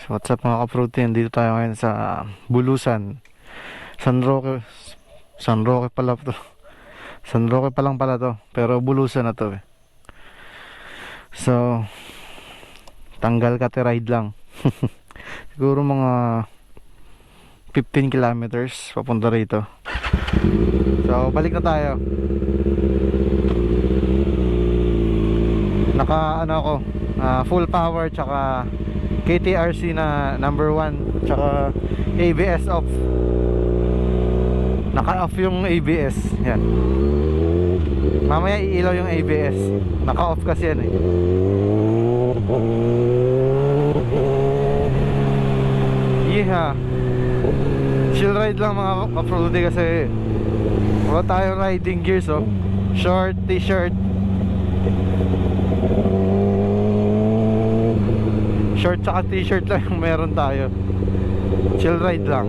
What's up mga ka-protein? Dito tayo ngayon sa Bulusan, San Roque. San Roque pala to. San Roque pa lang pala to, pero Bulusan na to eh. So tanggal kate ride lang. Siguro mga 15 kilometers papunta rito. So balik na tayo. Naka ano ako, full power tsaka KTRC na number 1 tsaka ABS off. Naka-off yung ABS. Yan. Mamaya iilaw yung ABS. Naka-off kasi yan eh. Yeah. Chill ride lang mga ka-fruity kasi wala tayong riding gears oh. Short, t-shirt. Short tsaka t-shirt lang yung meron tayo. Chill ride lang.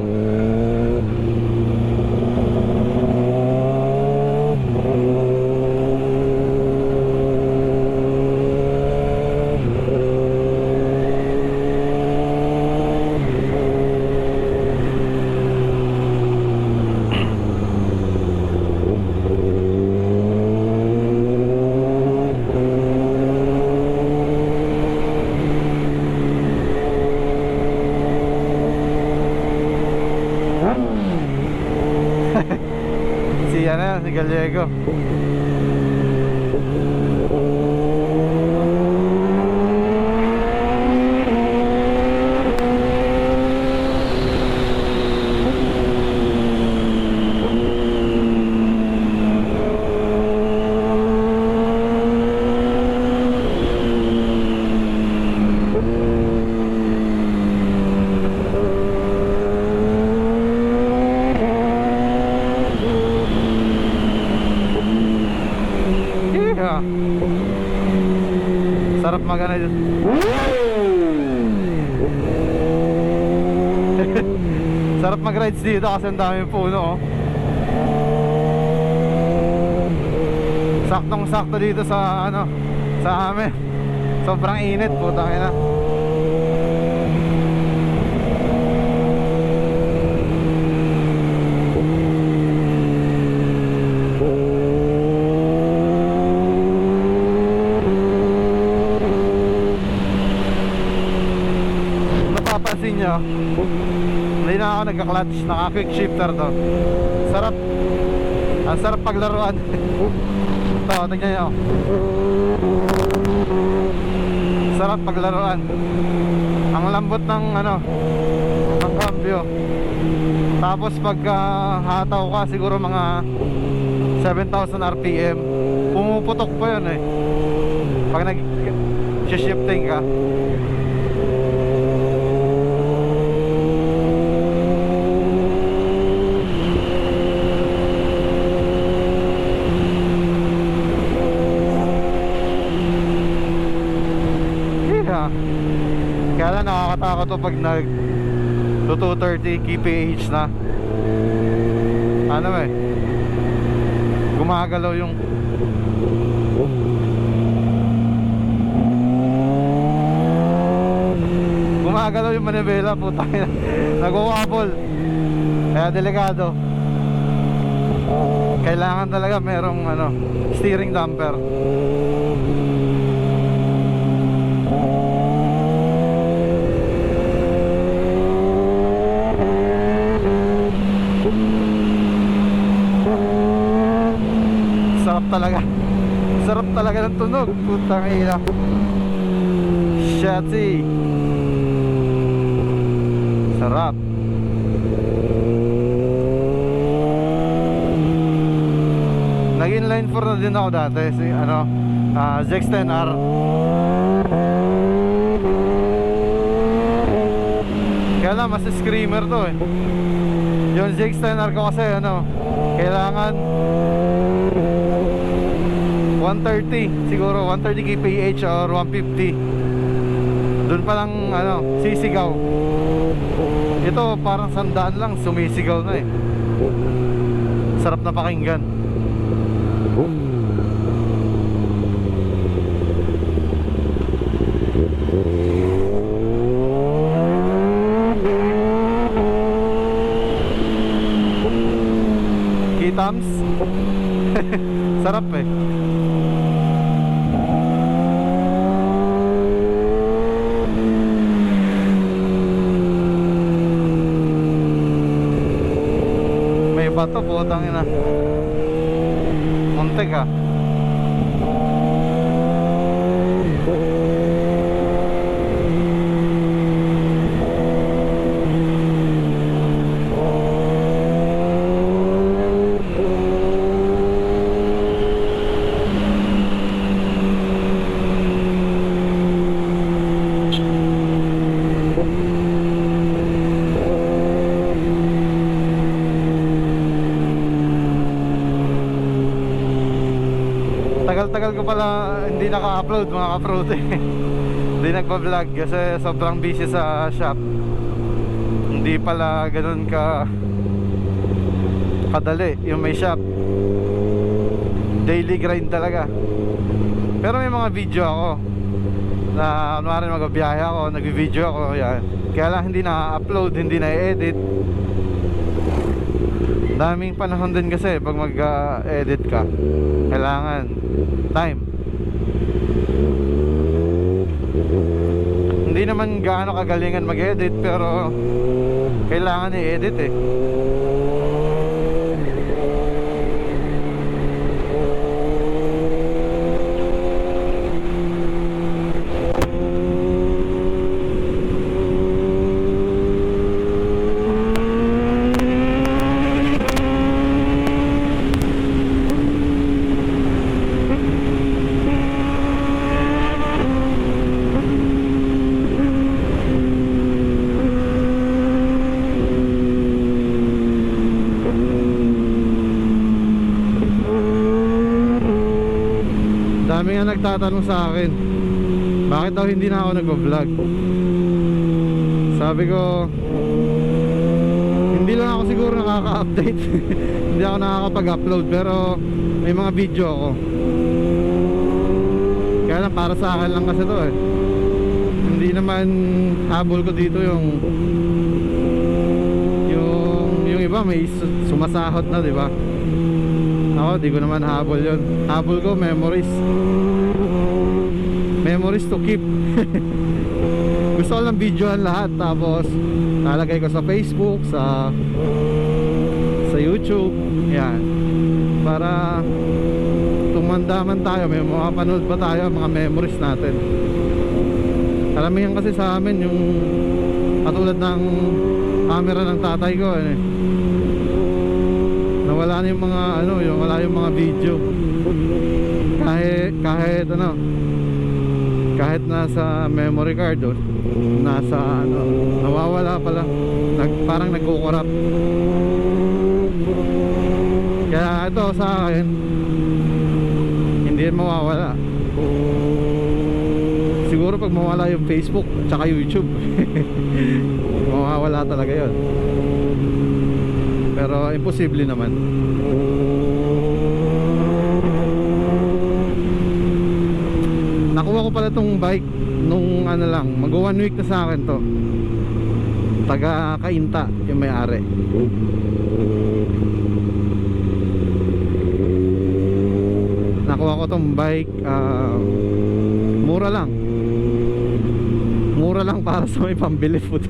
Si Gallego. Sarap magana dito. Sarap mag-rides dito kasi ang daming puno oh. Saktong sakto dito sa ano, sa amin. Sobrang init, putang ina. Napapansin nyo, hindi na ako nagka-clutch, naka-quick shifter to. Sarap. Ang sarap paglaruan. Ito, tignan nyo. Sarap paglaruan. Ang lambot ng ano, ng cambio. Tapos pag hataw ka, siguro mga 7,000 RPM, pumuputok pa yun eh pag nag-shifting ka. Kaya lang nakakatakot to pag nag 230 kph na ano eh, gumagalaw yung manibela, putang ina. Nagwawabol. Kaya delikado. Kailangan talaga merong ano, steering damper. Sarap talaga ng tunog, putang ina. Shati. Sarap. Nag-inline 4 na din ako dati si ano, ZX-10R. Kaya lang mas screamer to eh. Yung ZX-10R ko kasi ano, kailangan 130, siguro 130 kph or 150. Doon pa lang ano, sisigaw. Ito parang 100 lang, sumisigaw na eh. Sarap na pakinggan. Sarap eh. May bato, putang ina. Muntik ah. Tagal-tagal ko pala hindi naka-upload mga ka-fruit eh. Hindi nagpa-vlog kasi sobrang busy sa shop. Hindi pala ganun kadali yung may shop. Daily grind talaga. Pero may mga video ako na kunwari magbiyahe ako, nagvi-video ako yan. Kaya lang hindi na-upload, hindi na-edit. Daming panahon din kasi pag mag-edit ka, kailangan time. Hindi naman gaano kagalingan mag-edit pero kailangan i-edit eh. Dami nga nagtatanong sa akin bakit daw hindi na ako nagvo-vlog. Sabi ko hindi lang ako siguro nakaka-update. Hindi ako nakakapag-upload pero may mga video ako. Kaya lang para sa akin lang kasi to eh. Hindi naman habol ko dito yung iba may sumasahod na, di ba? Ako, di ko naman habol yun. Habol ko, memories. Memories to keep. Gusto ko lang videohan lahat. Tapos, lalagay ko sa Facebook, sa YouTube. Yan. Para tumanda man tayo, may makapanood pa tayo, mga memories natin. Karamihan kasi sa amin, yung katulad ng camera ng tatay ko, nawala na yung mga wala yung mga video. Kahit nasa memory card nasa nawawala pala. Parang nagkukurap. Kaya ito sa akin hindi yan mawawala. Siguro pag mawala yung Facebook at saka YouTube mawawala talaga yun. Pero imposible naman. Nakuha ko pala tong bike nung mag 1 week na sa akin to. Taga Cainta yung may-ari. Nakuha ko tong bike mura lang para sa may pambili po.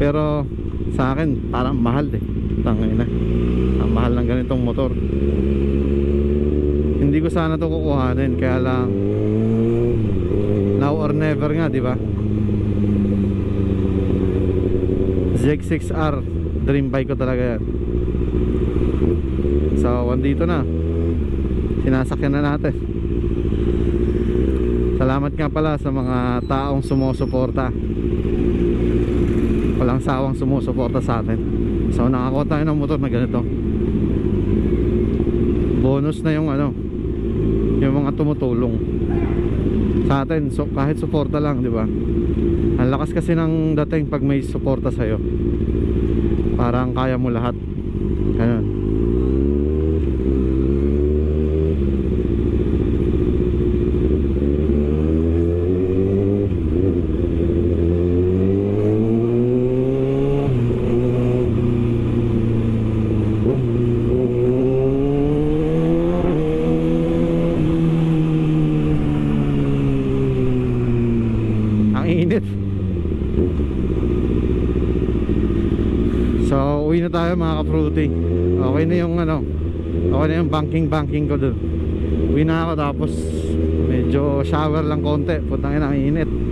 Pero sa akin parang mahal tangina. Ang mahal ng ganitong motor. Hindi ko sana to kukuhanin, kaya lang now or never nga, di ba? ZX6R dream bike ko talaga yan. So andito na, sinasakyan na natin. Salamat nga pala sa mga taong sumusuporta, walang sawang sumusuporta sa atin. So nakakuha tayo ng motor na ganito. Bonus na yung yung mga tumutulong sa atin. So kahit suporta lang, di ba? Ang lakas kasi ng dating pag may suporta sa'yo. Parang kaya mo lahat. Ganun. init. So uwi na tayo mga ka-fruity. Okay na yung ano, okay na yung banking ko dun. Uwi na ako, tapos medyo shower lang konti. Putang ina, ang init.